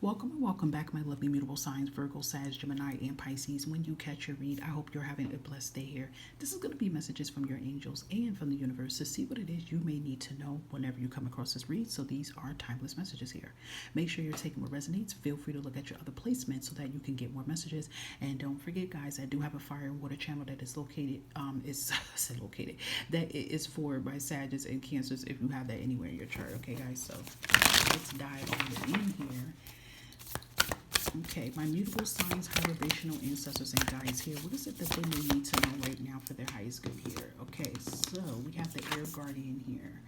Welcome and welcome back, my lovely mutable signs, Virgo, Sag, Gemini, and Pisces. When you catch your read, I hope you're having a blessed day here. This is going to be messages from your angels and from the universe to see what it is you may need to know whenever you come across this read. So these are timeless messages here. Make sure you're taking what resonates. Feel free to look at your other placements so that you can get more messages. And don't forget, guys, I do have a fire and water channel that is located, that it is for my Sagittarius and Cancers if you have that anywhere in your chart. Okay, guys, so let's dive on in here. Okay, my mutable signs, high vibrational ancestors and guides here. What is it that they may need to know right now for their highest good here? Okay, so we have the air guardian here.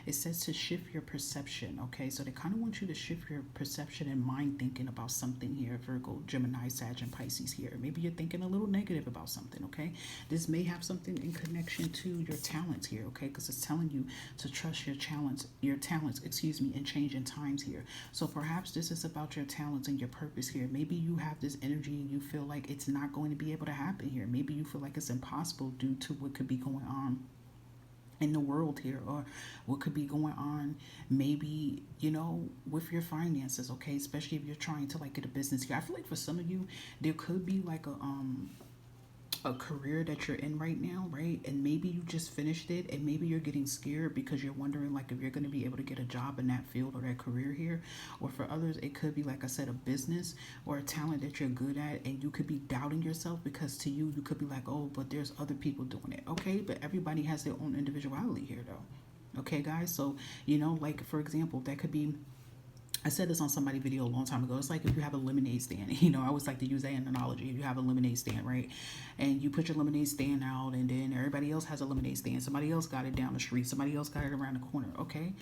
It says to shift your perception. Okay, so they kind of want you to shift your perception and mind thinking about something here, Virgo, Gemini, Sag, and Pisces here. Maybe you're thinking a little negative about something, okay? This may have something in connection to your talents here, okay? Because it's telling you to trust your talents, in changing times here. So perhaps this is about your talents and your purpose here. Maybe you have this energy and you feel like it's not going to be able to happen here. Maybe you feel like it's impossible due to what could be going on in the world here, or what could be going on maybe, with your finances, okay? Especially if you're trying to like get a business here. I feel like for some of you there could be like a career that you're in right now, right? And maybe you just finished it and maybe you're getting scared because you're wondering like if you're going to be able to get a job in that field or that career here. Or for others, it could be, like I said, a business or a talent that you're good at, and you could be doubting yourself because to you, you could be like, oh, but there's other people doing it. Okay, but everybody has their own individuality here though. Okay, guys, so like for example, that could be, I said this on somebody's video a long time ago. It's like if you have a lemonade stand. I always like to use that analogy. If you have a lemonade stand, right? And you put your lemonade stand out, and then everybody else has a lemonade stand. Somebody else got it down the street. Somebody else got it around the corner, okay?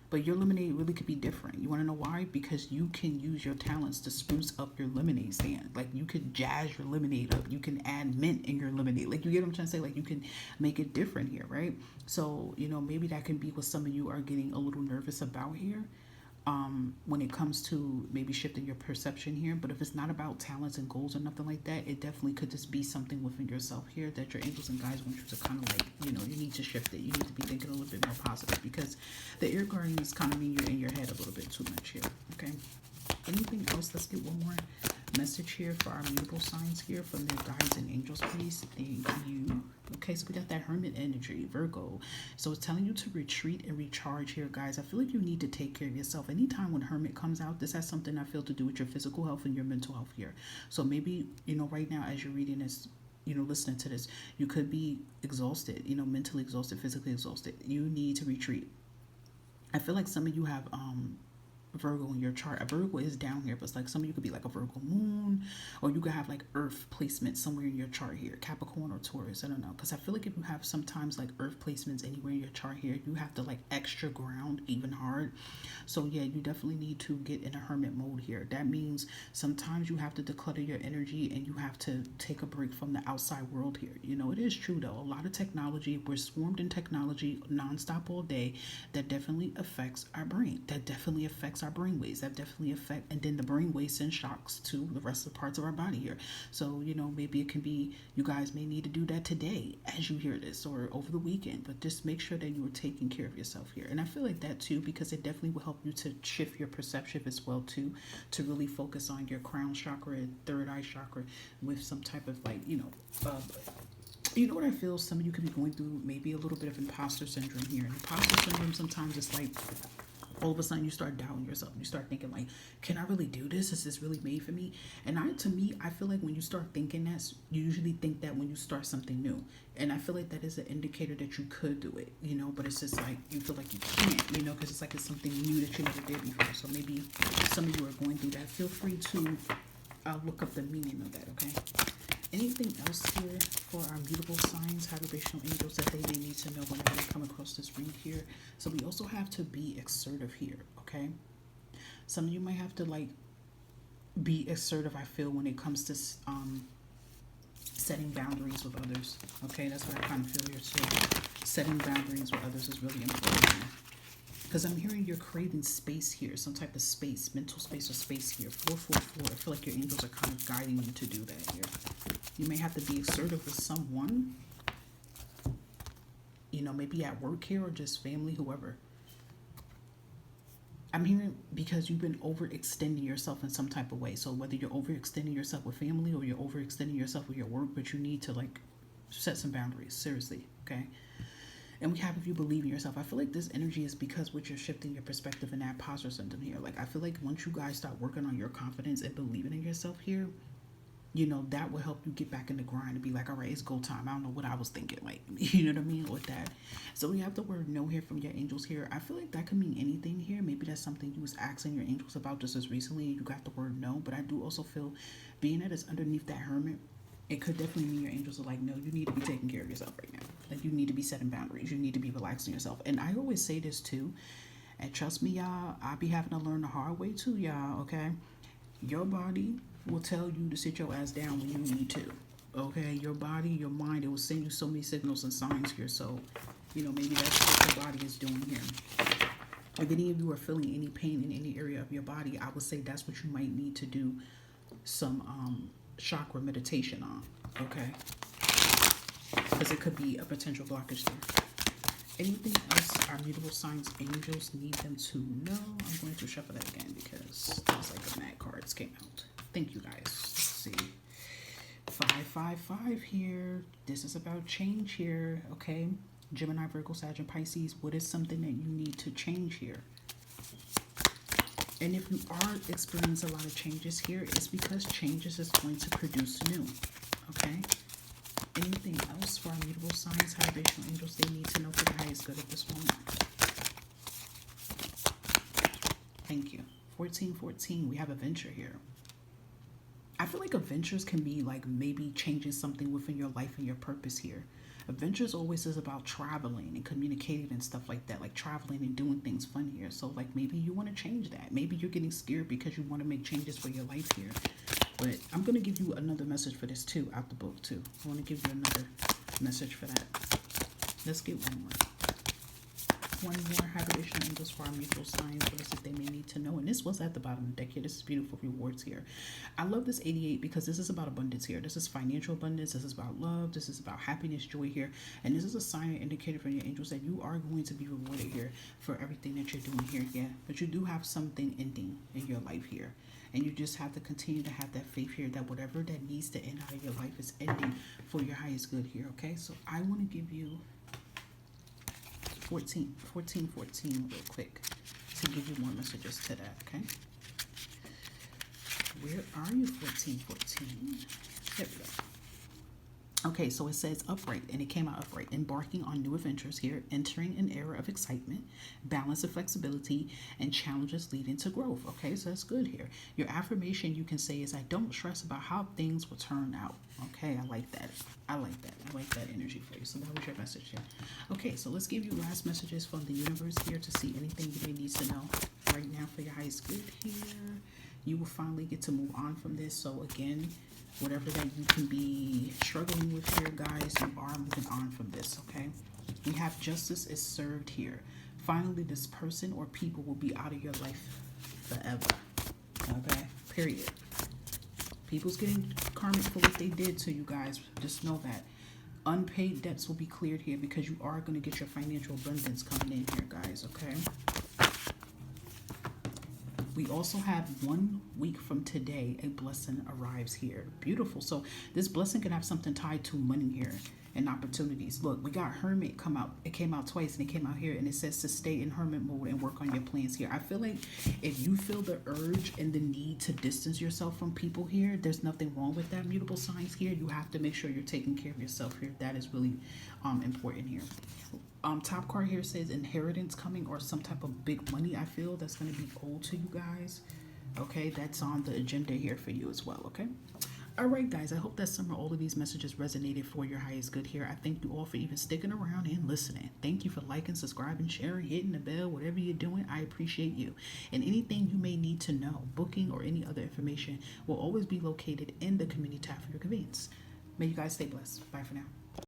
But your lemonade really could be different. You want to know why? Because you can use your talents to spruce up your lemonade stand. Like you could jazz your lemonade up. You can add mint in your lemonade. Like, you get what I'm trying to say? Like, you can make it different here, right? So, maybe that can be what some of you are getting a little nervous about here, when it comes to maybe shifting your perception here. But if it's not about talents and goals or nothing like that, it definitely could just be something within yourself here that your angels and guides want you to kind of like, you need to shift it. You need to be thinking a little bit more positive, because the air guardian is kind of mean you're in your head a little bit too much here. Okay, anything else? Let's get one more message here for our mutable signs here from their guides and angels, please. Thank you. Okay, so we got that hermit energy, Virgo. So it's telling you to retreat and recharge here, guys. I feel like you need to take care of yourself. Anytime when hermit comes out, this has something I feel to do with your physical health and your mental health here. So maybe, right now as you're reading this, listening to this, you could be exhausted, mentally exhausted, physically exhausted. You need to retreat. I feel like some of you have Virgo in your chart. A Virgo is down here, but it's like some of you could be like a Virgo moon, or you could have like Earth placement somewhere in your chart here, Capricorn or Taurus. I don't know, because I feel like if you have sometimes like Earth placements anywhere in your chart here, you have to like extra ground even hard. So yeah, you definitely need to get in a hermit mode here. That means sometimes you have to declutter your energy and you have to take a break from the outside world here. It is true though. A lot of technology, we're swarmed in technology nonstop all day. That definitely affects our brain. That definitely affects our brain waves. That definitely affect, and then the brain waves send shocks to the rest of the parts of our body here. So maybe it can be, you guys may need to do that today as you hear this, or over the weekend, but just make sure that you are taking care of yourself here. And I feel like that too, because it definitely will help you to shift your perception as well too, to really focus on your crown chakra, third eye chakra, with some type of like what I feel, some of you could be going through maybe a little bit of imposter syndrome here. And imposter syndrome, sometimes it's like all of a sudden you start doubting yourself. You start thinking like, can I really do this? Is this really made for me? And to me, I feel like when you start thinking that, you usually think that when you start something new. And I feel like that is an indicator that you could do it, but it's just like you feel like you can't, because it's like it's something new that you never did before. So maybe some of you are going through that. Feel free to look up the meaning of that, okay? Anything else here for our mutable signs, high vibrational angels, that they may need to know whenever they come across this read here? So we also have to be assertive here, okay? Some of you might have to like be assertive, I feel, when it comes to setting boundaries with others, okay? That's what I kind of feel here too. Setting boundaries with others is really important, because I'm hearing you're craving space here, some type of space, mental space or space here. 444. I feel like your angels are kind of guiding you to do that here. You may have to be assertive with someone, maybe at work here or just family, whoever. I'm hearing because you've been overextending yourself in some type of way. So whether you're overextending yourself with family or you're overextending yourself with your work, but you need to like set some boundaries. Seriously, okay? And we have if you believe in yourself. I feel like this energy is because what you're shifting your perspective in that positive symptom here. Like I feel like once you guys start working on your confidence and believing in yourself here, you know, that will help you get back in the grind and be like, all right, it's go time. I don't know what I was thinking. Like, you know what I mean? With that. So we have the word no here from your angels here. I feel like that could mean anything here. Maybe that's something you was asking your angels about just as recently and you got the word no. But I do also feel being that it's underneath that hermit, it could definitely mean your angels are like, no, you need to be taking care of yourself right now. Like you need to be setting boundaries. You need to be relaxing yourself. And I always say this too. And trust me, y'all, I be having to learn the hard way too, y'all, okay? Your body will tell you to sit your ass down when you need to. Okay? Your body, your mind, it will send you so many signals and signs here. So, you know, maybe that's what your body is doing here. If any of you are feeling any pain in any area of your body, I would say that's what you might need to do some chakra meditation on. Okay? Because it could be a potential blockage there. Anything else our mutable signs angels need them to know? I'm going to shuffle that again because there's like a mad cards came out. Thank you guys. Let's see. 555 here. This is about change here. Okay. Gemini, Virgo, Sag, and Pisces. What is something that you need to change here? And if you are experiencing a lot of changes here, it's because changes is going to produce new. Okay. Anything else for our mutable signs, vibrational angels they need to know for the highest good at this moment? Thank you. 1414, we have adventure here. I feel like adventures can be like maybe changing something within your life and your purpose here. Adventures always is about traveling and communicating and stuff like that, like traveling and doing things fun here. So like maybe you want to change that. Maybe you're getting scared because you want to make changes for your life here. But I'm going to give you another message for this too, out the book too. I want to give you another message for that. Let's get one more. One more vibrational angels for our mutual signs. What is it they may need to know? And this was at the bottom of the deck here. This is beautiful rewards here. I love this 88 because this is about abundance here. This is financial abundance. This is about love. This is about happiness, joy here. And this is a sign and indicator from your angels that you are going to be rewarded here for everything that you're doing here. Yeah, but you do have something ending in your life here. And you just have to continue to have that faith here that whatever that needs to end out of your life is ending for your highest good here, okay? So I want to give you 14 real quick to give you more messages to that, okay? Where are you, 1414? There we go. Okay, so it says upright, and it came out upright. Embarking on new adventures here, entering an era of excitement, balance and flexibility, and challenges leading to growth. Okay, so that's good here. Your affirmation you can say is, I don't stress about how things will turn out. Okay, I like that. I like that. I like that energy for you. So that was your message here. Okay, so let's give you last messages from the universe here to see anything you may need to know right now for your highest good here. You will finally get to move on from this. So again, whatever that you can be struggling with here, guys, you are moving on from this, okay? We have justice is served here. Finally, this person or people will be out of your life forever, okay? Period. People's getting karmic for what they did to you guys. Just know that. Unpaid debts will be cleared here because you are going to get your financial abundance coming in here, guys, okay? We also have 1 week from today, a blessing arrives here. Beautiful. So this blessing can have something tied to money here and opportunities. Look, we got Hermit come out. It came out twice and it came out here and it says to stay in Hermit mode and work on your plans here. I feel like if you feel the urge and the need to distance yourself from people here, there's nothing wrong with that, mutable signs here. You have to make sure you're taking care of yourself here. That is really important here. Top card here says inheritance coming or some type of big money, I feel, that's going to be owed to you guys. Okay, that's on the agenda here for you as well, okay? All right, guys, I hope that some or all of these messages resonated for your highest good here. I thank you all for even sticking around and listening. Thank you for liking, subscribing, sharing, hitting the bell, whatever you're doing. I appreciate you. And anything you may need to know, booking or any other information will always be located in the community tab for your convenience. May you guys stay blessed. Bye for now.